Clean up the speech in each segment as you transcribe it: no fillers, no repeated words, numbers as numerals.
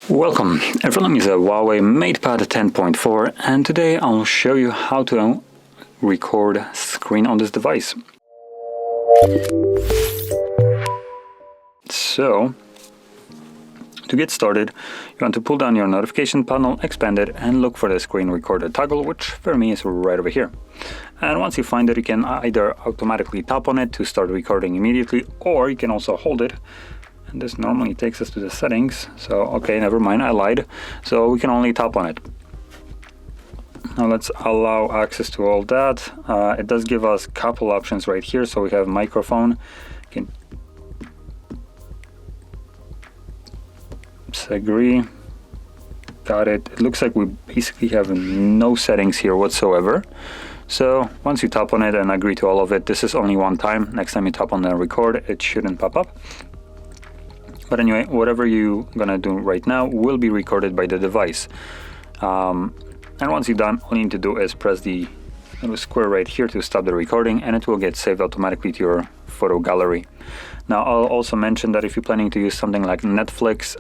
Welcome, everyone is a HUAWEI MatePad 10.4 and today I'll show you how to record screen on this device. So, to get started, you want to pull down your notification panel, expand it, and look for the screen recorder toggle, which for me is right over here. And once you find it, you can either automatically tap on it to start recording immediately, or you can also hold it. And this normally takes us to the settings, so okay, never mind, I lied. So we can only tap on it. Now let's allow access to all that. It does give us a couple options right here. So we have microphone. You can agree. Got it. It looks like we basically have no settings here whatsoever. So once you tap on it and agree to all of it, this is only one time. Next time you tap on the record, it shouldn't pop up. But anyway, whatever you're gonna do right now will be recorded by the device. And once you're done, all you need to do is press the little square right here to stop the recording, and it will get saved automatically to your photo gallery. Now, I'll also mention that if you're planning to use something like Netflix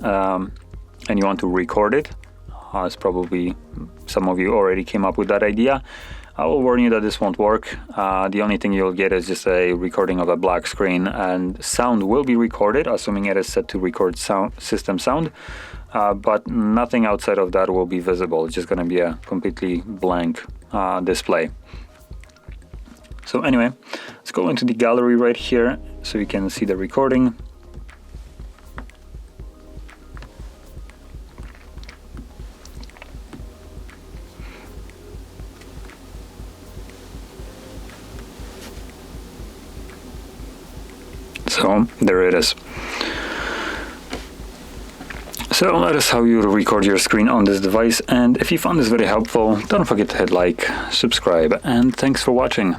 and you want to record it, as probably some of you already came up with that idea, I will warn you that this won't work. The only thing you'll get is just a recording of a black screen, and sound will be recorded, assuming it is set to record system sound, but nothing outside of that will be visible. It's just going to be a completely blank display. So anyway, let's go into the gallery right here so you can see the recording. So there it is. So that is how you record your screen on this device, and if you found this very helpful, don't forget to hit like, subscribe, and thanks for watching.